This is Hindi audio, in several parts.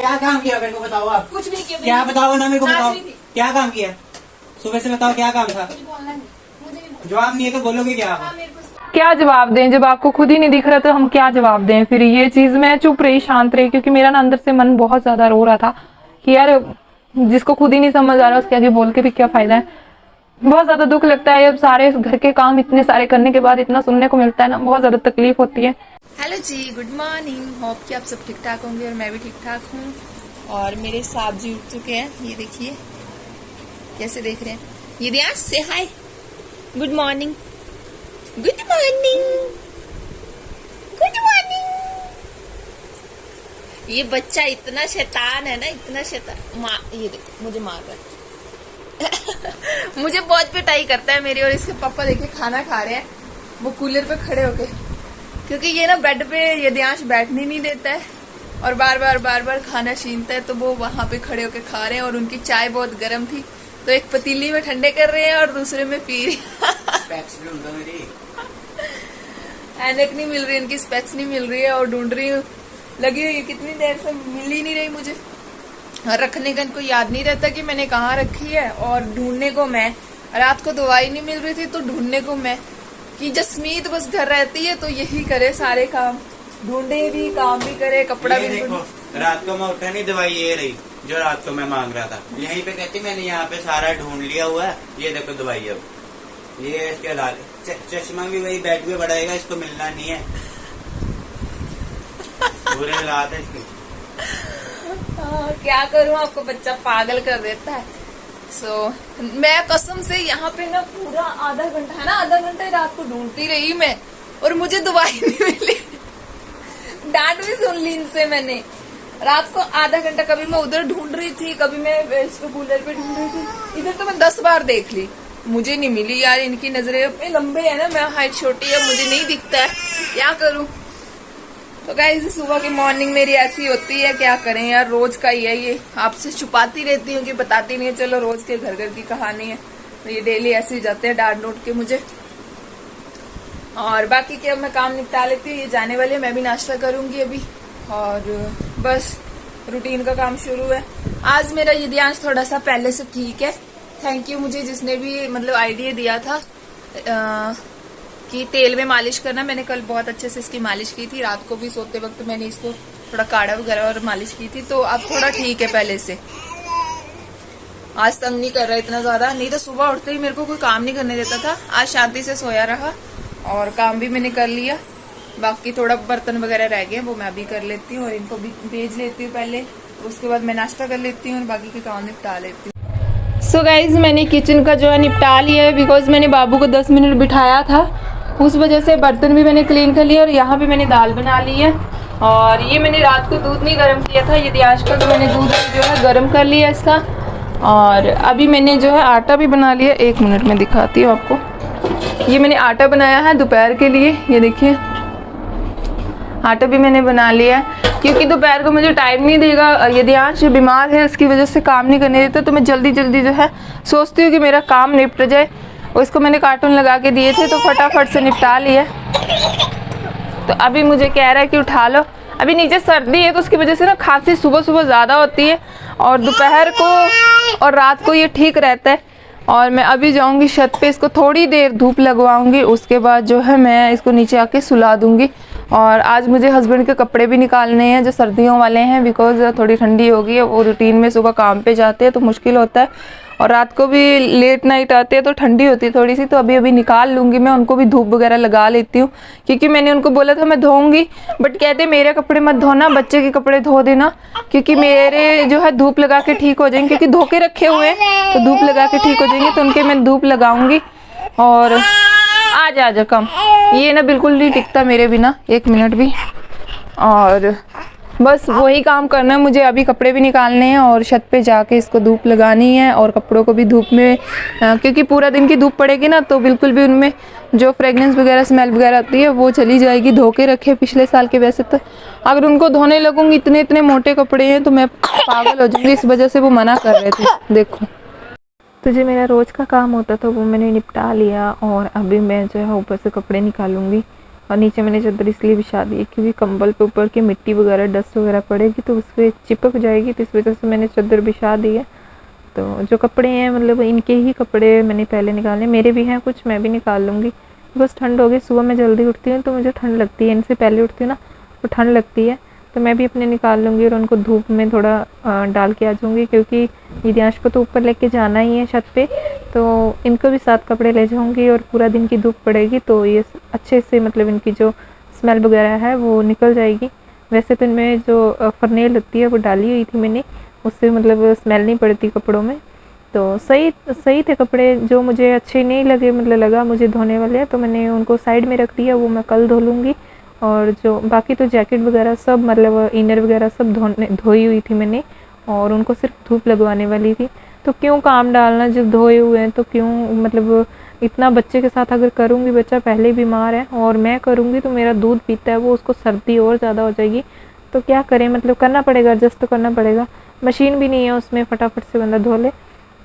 क्या काम किया मेरे को बताओ आप। कुछ नहीं किया। क्या बताओ ना मेरे को बताओ, नहीं थी। क्या काम किया सुबह से, बताओ क्या काम था। कुछ बोलना नहीं, मुझे नहीं बोलना। जवाब नहीं है तो बोलोगे क्या आप। हाँ, मेरे को क्या जवाब दें जब आपको खुद ही नहीं दिख रहा तो हम क्या जवाब दें। फिर ये चीज मैं चुप रही, शांत रही, क्योंकि मेरा ना अंदर से मन बहुत ज्यादा रो रहा था कि यार जिसको खुद ही नहीं समझ आ रहा उसके आगे बोल के भी क्या फायदा है। बहुत ज्यादा दुख लगता है। अब सारे घर के काम इतने सारे करने के बाद इतना सुनने को मिलता है ना, बहुत ज्यादा तकलीफ होती है। हेलो जी, गुड मॉर्निंग। होप कि आप सब ठीक ठाक होंगे और मैं भी ठीक ठाक हूँ। और मेरे साहब जी उठ चुके हैं, ये देखिए कैसे देख रहे हैं। ये दिया से hi, good morning, good morning, good morning. ये बच्चा इतना शैतान है ना, इतना शैतान। ये देखो मुझे मार रहा है मुझे बहुत पिटाई करता है मेरी। और इसके पापा देखिए खाना खा रहे हैं वो कूलर पे खड़े होके, क्योंकि ये ना बेड पे यदियांश बैठने नहीं देता है और बार बार खाना छीनता है, तो वो वहां पे खड़े होके खा रहे हैं। और उनकी चाय बहुत गर्म थी तो एक पतीली में ठंडे कर रहे हैं और दूसरे में पी रहे हैं ऐनक नहीं मिल रही, इनकी स्पेक्स नहीं मिल रही है और ढूंढ रही हूँ, लगी हुई कितनी देर से, मिल ही नहीं रही मुझे। रखने का इनको याद नहीं रहता कि मैंने कहाँ रखी है, और ढूंढने को मैं, रात को दवाई नहीं मिल रही थी तो ढूंढने को मैं, कि जसमीत बस घर रहती है तो यही करे सारे काम, ढूंढे भी, काम भी करे, कपड़ा भी। देखो रात को मैं उठा नहीं, दवाई ये रही जो रात को मैं मांग रहा था। यहीं पे कहती मैंने यहाँ पे सारा ढूंढ लिया हुआ है, ये देखो दवाई। अब ये इसके हालात, चश्मा भी वही बेड पे बढ़ाएगा, इसको मिलना नहीं है। बुरे हालात है इसके। क्या करूं, आपको बच्चा पागल कर देता है। मैं कसम से यहाँ पे ना पूरा आधा घंटा है ना, आधा घंटा रात को ढूंढती रही मैं और मुझे दवाई नहीं मिली। डांट भी सुन ली इनसे मैंने। रात को आधा घंटा कभी मैं उधर ढूंढ रही थी, कभी मैं इसको कूलर पे ढूंढ रही थी, इधर तो मैं 10 बार देख ली, मुझे नहीं मिली यार। इनकी नजरें अपने लंबे है ना, मैं हाइट छोटी है, मुझे नहीं दिखता है, क्या करूं। तो गाइस सुबह की मॉर्निंग मेरी ऐसी होती है, क्या करें यार, रोज का ही है ये। आपसे छुपाती रहती हूँ कि बताती नहीं है, चलो रोज के घर घर की कहानी है, तो ये डेली ऐसे ही जाते हैं डांट डूट के मुझे। और बाकी के अब मैं काम निपटा लेती हूँ, ये जाने वाले, मैं भी नाश्ता करूंगी अभी और बस रूटीन का काम शुरू है। आज मेरा यदियांश थोड़ा सा पहले से ठीक है, थैंक यू मुझे जिसने भी मतलब आइडिया दिया था कि तेल में मालिश करना। मैंने कल बहुत अच्छे से इसकी मालिश की थी, रात को भी सोते वक्त मैंने इसको थोड़ा काढ़ा वगैरह और मालिश की थी, तो अब थोड़ा ठीक है पहले से। आज तंग नहीं कर रहा इतना ज्यादा, नहीं तो सुबह उठते ही मेरे को कोई काम नहीं करने देता था। आज शांति से सोया रहा और काम भी मैंने कर लिया। बाकी थोड़ा बर्तन वगैरह रह गए, वो मैं भी कर लेती हूँ और इनको भी भेज लेती हूँ पहले, उसके बाद मैं नाश्ता कर लेती हूँ और बाकी के काम निपटा लेती हूँ। सो गाइज मैंने किचन का जो है निपटा लिया है, बिकॉज मैंने बाबू को 10 मिनट बिठाया था, उस वजह से बर्तन भी मैंने क्लीन कर लिया। और यहाँ पे मैंने दाल बना ली है और ये मैंने रात को दूध नहीं गर्म किया था, ये आज का तो मैंने दूध जो है गर्म कर लिया इसका। और अभी मैंने जो है आटा भी बना लिया, 1 मिनट में दिखाती हूँ आपको। ये मैंने आटा बनाया है दोपहर के लिए, ये देखिए आटा भी मैंने बना लिया है, क्योंकि दोपहर को मुझे टाइम नहीं देगा। यदियांश बीमार है उसकी वजह से काम नहीं करने देता, तो मैं जल्दी जल्दी जो है सोचती हूँ कि मेरा काम निपट जाए। और इसको मैंने कार्टून लगा के दिए थे तो फटाफट से निपटा लिया। तो अभी मुझे कह रहा है कि उठा लो, अभी नीचे सर्दी है तो उसकी वजह से ना खांसी सुबह सुबह ज़्यादा होती है और दोपहर को और रात को ये ठीक रहता है। और मैं अभी जाऊंगी छत पे, इसको थोड़ी देर धूप लगवाऊंगी, उसके बाद जो है मैं इसको नीचे आके सुला दूंगी। और आज मुझे हस्बैंड के कपड़े भी निकालने हैं जो सर्दियों वाले हैं, बिकॉज थोड़ी ठंडी हो गई है, वो रूटीन में सुबह काम पे जाते हैं तो मुश्किल होता है, और रात को भी लेट नाइट आते हैं तो ठंडी होती है थोड़ी सी। तो अभी निकाल लूँगी मैं, उनको भी धूप वगैरह लगा लेती हूँ, क्योंकि मैंने उनको बोला था मैं धोऊंगी, बट कहते मेरे कपड़े मत धोना, बच्चे के कपड़े धो देना, क्योंकि मेरे जो है धूप लगा के ठीक हो जाएंगे, क्योंकि धो के रखे हुए हैं तो धूप लगा के ठीक हो जाएंगे। तो उनके मैं धूप लगाऊंगी। और आजा कम, ये ना बिल्कुल नहीं टिकता मेरे बिना 1 मिनट भी। और बस वही काम करना है मुझे, अभी कपड़े भी निकालने हैं और छत पे जाके इसको धूप लगानी है और कपड़ों को भी धूप में, क्योंकि पूरा दिन की धूप पड़ेगी ना तो बिल्कुल भी उनमें जो फ्रेगनेंस वगैरह स्मेल वगैरह आती है वो चली जाएगी। धो के रखे पिछले साल के, वैसे तो अगर उनको धोने लगूंगी, इतने इतने मोटे कपड़े हैं तो मैं पागल हो जाऊंगी, इस वजह से वो मना कर रहे थे। देखो तो जो मेरा रोज़ का काम होता था वो मैंने निपटा लिया और अभी मैं जो है ऊपर से कपड़े निकालूंगी और नीचे मैंने चादर इसलिए बिछा दी है क्योंकि कंबल पे ऊपर की मिट्टी वगैरह डस्ट वगैरह पड़ेगी तो उस पर चिपक जाएगी, तो इस वजह से मैंने चादर बिछा दी है। तो जो कपड़े हैं मतलब इनके ही कपड़े मैंने पहले निकाले, मेरे भी हैं कुछ, मैं भी निकाल लूँगी। बस ठंड हो गई, सुबह मैं जल्दी उठती हूँ तो मुझे ठंड लगती है, इनसे पहले उठती हूँ ना तो ठंड लगती है, तो मैं भी अपने निकाल लूँगी और उनको धूप में थोड़ा डाल के आ जाऊँगी क्योंकि विद्यांश को तो ऊपर लेके जाना ही है छत पे, तो इनको भी साथ कपड़े ले जाऊँगी और पूरा दिन की धूप पड़ेगी तो ये अच्छे से मतलब इनकी जो स्मेल वगैरह है वो निकल जाएगी। वैसे तो इनमें जो फरनेल होती है वो डाली हुई थी मैंने, उससे मतलब स्मेल नहीं पड़ती कपड़ों में। तो सही थे कपड़े, जो मुझे अच्छे नहीं लगे मतलब लगा मुझे धोने वाले तो मैंने उनको साइड में रख दिया, वो मैं कल धो लूँगी। और जो बाकी तो जैकेट वगैरह सब मतलब इनर वगैरह सब धोई हुई थी मैंने और उनको सिर्फ धूप लगवाने वाली थी। तो क्यों काम डालना जब धोए हुए हैं, तो क्यों मतलब इतना बच्चे के साथ अगर करूँगी, बच्चा पहले ही बीमार है और मैं करूँगी तो मेरा दूध पीता है वो, उसको सर्दी और ज़्यादा हो जाएगी। तो क्या करें, मतलब करना पड़ेगा, एडजस्ट तो करना पड़ेगा। मशीन भी नहीं है उसमें फटाफट से बंदा धो ले,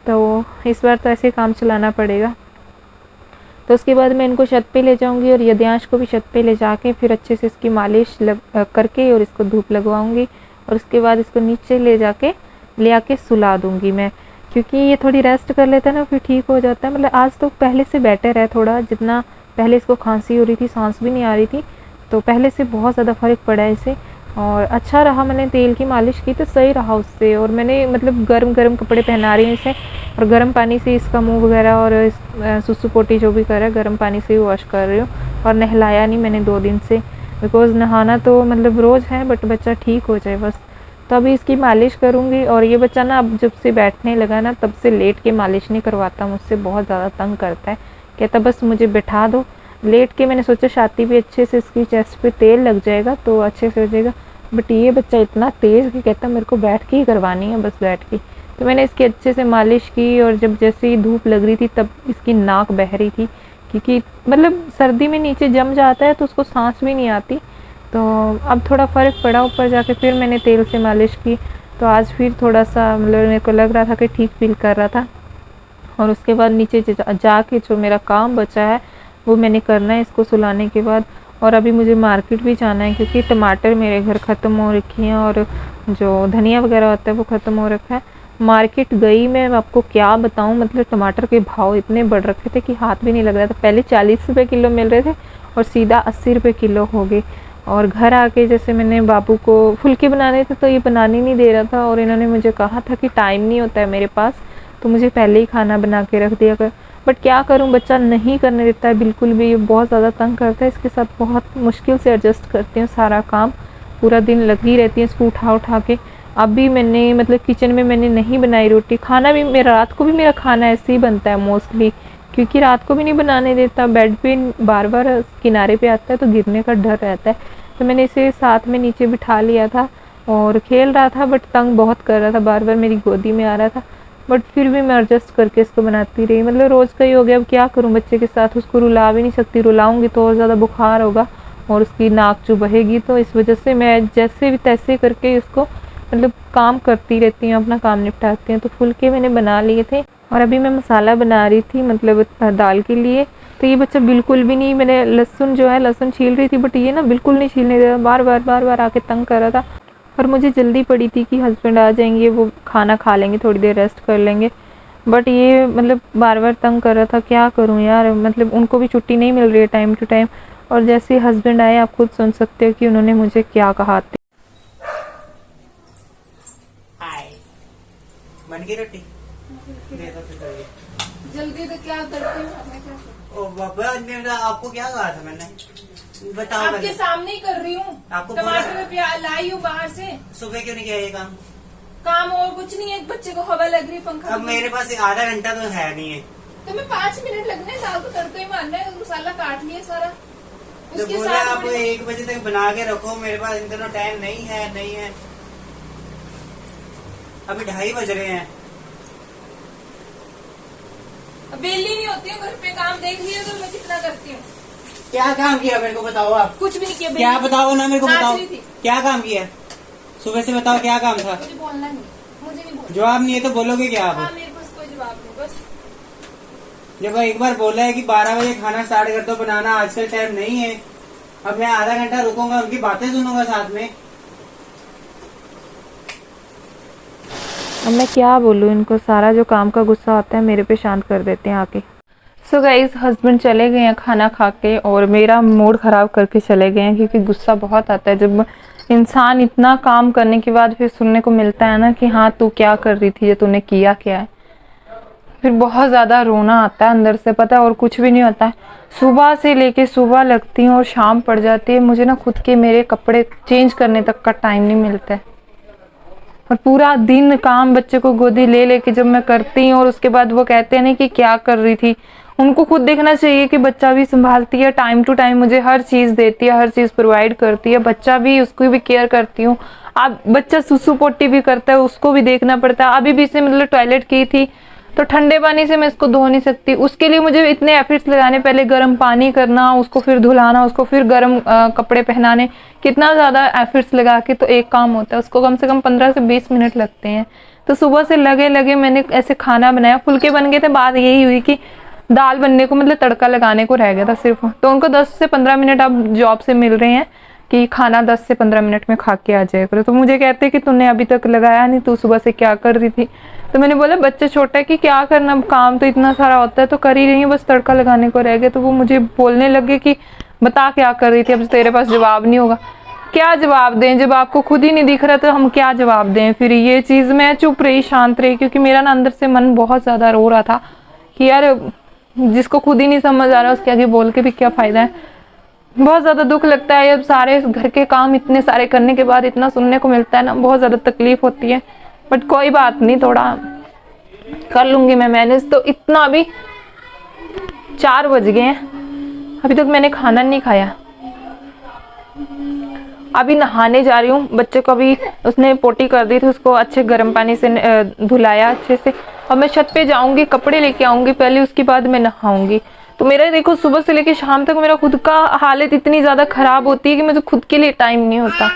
तो इस बार तो ऐसे काम चलाना पड़ेगा। तो उसके बाद मैं इनको छत पे ले जाऊंगी और यद्यांश को भी छत पे ले जाके फिर अच्छे से इसकी मालिश करके और इसको धूप लगवाऊंगी और उसके बाद इसको नीचे ले आके सुला दूंगी मैं, क्योंकि ये थोड़ी रेस्ट कर लेता है ना फिर ठीक हो जाता है। मतलब आज तो पहले से बेटर है थोड़ा, जितना पहले इसको खांसी हो रही थी, सांस भी नहीं आ रही थी, तो पहले से बहुत ज़्यादा फ़र्क पड़ा है इसे और अच्छा रहा। मैंने तेल की मालिश की तो सही रहा उससे, और मैंने मतलब गर्म कपड़े पहना रही हूँ इसे और गर्म पानी से इसका मुंह वगैरह और सुसु पोटी जो भी करा गर्म पानी से ही वॉश कर रही हूँ और नहलाया नहीं मैंने 2 दिन से, बिकॉज़ नहाना तो मतलब रोज़ है बट बच्चा ठीक हो जाए बस। तो अभी इसकी मालिश करूँगी। और ये बच्चा ना अब जब से बैठने लगा ना तब से लेट के मालिश नहीं करवाता मुझसे, बहुत ज़्यादा तंग करता है, कहता बस मुझे बैठा दो लेट के। मैंने सोचा छाती भी अच्छे से इसकी चेस्ट पे तेल लग जाएगा तो अच्छे से हो जाएगा, बट ये बच्चा इतना तेज़ कि कहता मेरे को बैठ के ही करवानी है, बस बैठ के। तो मैंने इसकी अच्छे से मालिश की और जब जैसे ही धूप लग रही थी तब इसकी नाक बह रही थी, क्योंकि मतलब सर्दी में नीचे जम जाता है तो उसको सांस भी नहीं आती। तो अब थोड़ा फ़र्क पड़ा, ऊपर जाके फिर मैंने तेल से मालिश की तो आज फिर थोड़ा सा मतलब मेरे को लग रहा था कि ठीक फील कर रहा था। और उसके बाद नीचे जाके जो मेरा काम बचा है वो मैंने करना है इसको सुलाने के बाद। और अभी मुझे मार्केट भी जाना है क्योंकि टमाटर मेरे घर ख़त्म हो रखी हैं और जो धनिया वगैरह होता है वो ख़त्म हो रखा है। मार्केट गई मैं आपको क्या बताऊं, मतलब टमाटर के भाव इतने बढ़ रखे थे कि हाथ भी नहीं लग रहा था। पहले 40 रुपये किलो मिल रहे थे और सीधा 80 रुपये किलो हो गए। और घर आके जैसे मैंने बाबू को फुल्के बनाने थे तो ये बनाने नहीं दे रहा था और इन्होंने मुझे कहा था कि टाइम नहीं होता है मेरे पास तो मुझे पहले ही खाना बना के रख दिया कर, बट क्या करूं बच्चा नहीं करने देता है बिल्कुल भी, ये बहुत ज़्यादा तंग करता है। इसके साथ बहुत मुश्किल से एडजस्ट करती हूँ, सारा काम पूरा दिन लगी रहती है इसको उठा के। अब भी मैंने मतलब किचन में मैंने नहीं बनाई रोटी, खाना भी मेरा रात को भी मेरा खाना ऐसे ही बनता है मोस्टली, क्योंकि रात को भी नहीं बनाने देता, बेड पे बार बार किनारे पे आता है तो गिरने का डर रहता है। तो मैंने इसे साथ में नीचे बिठा लिया था और खेल रहा था बट तंग बहुत कर रहा था, बार बार मेरी गोदी में आ रहा था, बट फिर भी मैं एडजस्ट करके इसको बनाती रही। मतलब रोज़ का ही हो गया, अब क्या करूं बच्चे के साथ, उसको रुला भी नहीं सकती, रुलाऊंगी तो और ज़्यादा बुखार होगा और उसकी नाक जो बहेगी, तो इस वजह से मैं जैसे भी तैसे करके इसको मतलब काम करती रहती हूँ, अपना काम निपटाती हूँ। तो फुल्के मैंने बना लिए थे और अभी मैं मसाला बना रही थी मतलब दाल के लिए। तो ये बच्चा बिल्कुल भी नहीं, मैंने लहसुन जो है लहसुन छील रही थी बट ये ना बिल्कुल नहीं छीलने दे रहा, बार बार आके तंग कर रहा था। और मुझे जल्दी पड़ी थी कि हस्बैंड आ जाएंगे, वो खाना खा लेंगे, थोड़ी देर रेस्ट कर लेंगे, बट ये मतलब बार बार तंग कर रहा था। क्या करूं यार, मतलब उनको भी छुट्टी नहीं मिल रही है टाइम टू टाइम। और जैसे हस्बैंड आए आप खुद सुन सकते हो कि उन्होंने मुझे क्या कहा था। बन गई रोटी दे दो फिर करिए। जल्दी तो क्या करती हूँ, ओ बाबा आपको क्या कहा था मैंने, बताओ। आपके सामने ही कर रही हूँ, आपको टमाटर लाई हूँ बाहर से। सुबह क्यों नहीं किया ये काम? काम और कुछ नहीं है, बच्चे को हवा लग रही, पंखा। अब मेरे पास आधा घंटा तो है नहीं है, तो मैं 5 मिनट लगने, दाल को तड़का ही मारना है, मसाला काट लिया सारा। तो उसके बोले साथ आप 1 बजे तक बना के रखो, मेरे पास इन दोनों टाइम नहीं है। अभी 2:30 बज रहे हैं। बेली नहीं होती हूँ घर पे, काम देख लिया तो मैं कितना करती हूँ। क्या काम किया मेरे को बताओ आप? कुछ भी नहीं किया। क्या बताओ ना मेरे को, नाच बताओ रही थी। क्या काम किया सुबह से, बताओ क्या काम था? मुझे बोलना नहीं, मुझे नहीं बोलना। जवाब नहीं है तो बोलोगे क्या हाँ, आप? मेरे पास कोई जवाब नहीं, बस। जब एक बार बोला है कि 12 बजे खाना स्टार्ट कर दो बनाना, आजकल टाइम नहीं है अब मैं आधा घंटा रुकूंगा, उनकी बातें सुनूंगा साथ में। अब मैं क्या बोलूँ इनको, सारा जो काम का गुस्सा आता है मेरे पे शांत कर देते हैं आके। सो गाइस, हस्बैंड चले गए हैं खाना खा के और मेरा मूड ख़राब करके चले गए हैं, क्योंकि गुस्सा बहुत आता है जब इंसान इतना काम करने के बाद फिर सुनने को मिलता है ना कि हाँ तू क्या कर रही थी, ये तूने किया क्या है। फिर बहुत ज़्यादा रोना आता है अंदर से, पता है, और कुछ भी नहीं होता है। सुबह से लेके सुबह लगती हूँ और शाम पड़ जाती है, मुझे ना खुद के मेरे कपड़े चेंज करने तक का टाइम नहीं मिलता है। और पूरा दिन काम बच्चे को गोदी ले लेके जब मैं करती हूँ और उसके बाद वो कहते हैं ना कि क्या कर रही थी, उनको खुद देखना चाहिए कि बच्चा भी संभालती है, टाइम टू टाइम मुझे हर चीज़ देती है, हर चीज़ प्रोवाइड करती है, बच्चा भी, उसकी भी केयर करती हूँ। अब बच्चा सुसु पोटी भी करता है, उसको भी देखना पड़ता है। अभी भी इसने मतलब टॉयलेट की थी तो ठंडे पानी से मैं इसको धो नहीं सकती, उसके लिए मुझे इतने एफर्ट्स लगाने, पहले गर्म पानी करना, उसको फिर धुलाना, उसको फिर गर्म कपड़े पहनाने, कितना ज़्यादा एफर्ट्स लगा के तो एक काम होता है, उसको कम से कम 15 से 20 मिनट लगते हैं। तो सुबह से लगे लगे मैंने ऐसे खाना बनाया, फुलके बन गए थे। बात यही हुई कि दाल बनने को, मतलब तड़का लगाने को रह गया था सिर्फ, तो उनको 10 से 15 मिनट अब जॉब से मिल रहे हैं कि खाना 10 से 15 मिनट में खा के आ जाए करो। तो मुझे कहते कि तूने अभी तक लगाया नहीं, तू सुबह से क्या कर रही थी। तो मैंने बोला बच्चा छोटा है कि क्या करना, काम तो इतना सारा होता है, तो कर ही रही हूँ, बस तड़का लगाने को रह गया। तो वो मुझे बोलने लगे कि बता क्या कर रही थी, अब तेरे पास जवाब नहीं होगा। क्या जवाब दें, जब आपको खुद ही नहीं दिख रहा तो हम क्या जवाब दें। फिर ये चीज़ मैं चुप रही, शांत रही, क्योंकि मेरा ना अंदर से मन बहुत ज़्यादा रो रहा था कि यार जिसको खुद ही नहीं समझ आ रहा उसके आगे बोल के भी क्या फ़ायदा है। बहुत ज़्यादा दुख लगता है, अब सारे घर के काम इतने सारे करने के बाद इतना सुनने को मिलता है ना, बहुत ज़्यादा तकलीफ होती है। बट कोई बात नहीं, थोड़ा कर लूँगी मैं मैनेज। तो इतना अभी 4 बज गए हैं, अभी तक मैंने खाना नहीं खाया। अभी नहाने जा रही हूँ, बच्चे को अभी उसने पोटी कर दी थी, उसको अच्छे गर्म पानी से धुलाया अच्छे से। अब मैं छत पे जाऊँगी, कपड़े लेके आऊँगी पहले, उसके बाद मैं नहाऊँगी। तो मेरा देखो सुबह से लेके शाम तक मेरा खुद का हालत इतनी ज़्यादा ख़राब होती है कि मुझे खुद के लिए टाइम नहीं होता।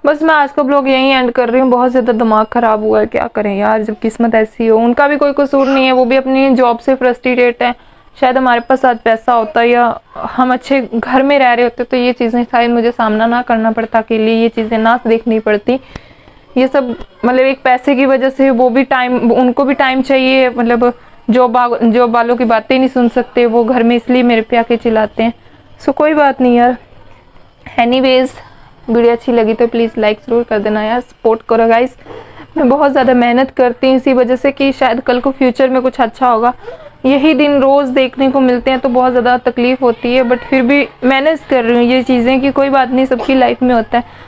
बस मैं आज का ब्लॉग यहीं एंड कर रही हूँ। बहुत ज़्यादा दिमाग ख़राब हुआ है, क्या करें यार, जब किस्मत ऐसी हो। उनका भी कोई कसूर नहीं है, वो भी अपनी जॉब से फ्रस्ट्रेटेड है। शायद हमारे पास आज पैसा होता या हम अच्छे घर में रह रहे होते तो ये चीज़ें शायद मुझे सामना ना करना पड़ता, अकेले ये चीज़ें ना देखनी पड़ती। ये सब मतलब एक पैसे की वजह से, वो भी टाइम, उनको भी टाइम चाहिए, मतलब जॉब वालों की बातें नहीं सुन सकते वो घर में, इसलिए मेरे पे आके चिल्लाते हैं। सो कोई बात नहीं यार। एनीवेज, वीडियो अच्छी लगी तो प्लीज़ लाइक ज़रूर कर देना यार, सपोर्ट करो गाइस। मैं बहुत ज़्यादा मेहनत करती हूँ इसी वजह से कि शायद कल को फ्यूचर में कुछ अच्छा होगा। यही दिन रोज़ देखने को मिलते हैं तो बहुत ज़्यादा तकलीफ़ होती है, बट फिर भी मैनेज कर रही हूँ ये चीज़ें कि कोई बात नहीं, सबकी लाइफ में होता है।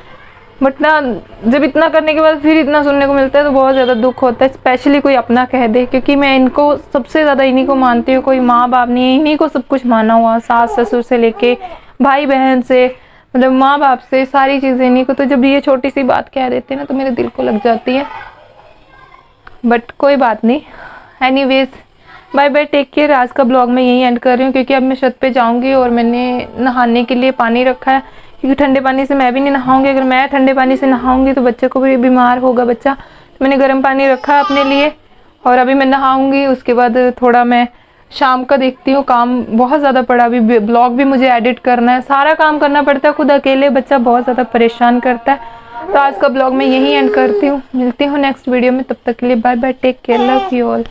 बट ना, जब इतना करने के बाद फिर इतना सुनने को मिलता है तो बहुत ज़्यादा दुख होता है, स्पेशली कोई अपना कह दे, क्योंकि मैं इनको सबसे ज़्यादा इन्हीं को मानती हूँ। कोई माँ बाप नहीं है, इन्हीं को सब कुछ माना हुआ, सास ससुर से लेके भाई बहन से, मतलब माँ बाप से, सारी चीज़ें इन्हीं को। तो जब ये छोटी सी बात कह देते हैं ना तो मेरे दिल को लग जाती है। बट कोई बात नहीं। Anyways, bye bye, take care. आज का ब्लॉग मैं यहीं एंड कर रही हूँ, क्योंकि अब मैं छत पे जाऊँगी और मैंने नहाने के लिए पानी रखा है, क्योंकि ठंडे पानी से मैं भी नहीं नहाऊंगी। अगर मैं ठंडे पानी से नहाऊंगी तो बच्चे को भी बीमार होगा बच्चा। तो मैंने गर्म पानी रखा है अपने लिए और अभी मैं नहाऊंगी। उसके बाद थोड़ा मैं शाम का देखती हूँ, काम बहुत ज़्यादा पड़ा, अभी ब्लॉग भी मुझे एडिट करना है, सारा काम करना पड़ता है खुद अकेले, बच्चा बहुत ज़्यादा परेशान करता है। तो आज का ब्लॉग मैं यहीं एंड करती हूँ, मिलती हूँ नेक्स्ट वीडियो में। तब तक के लिए bye bye, take care, love you all.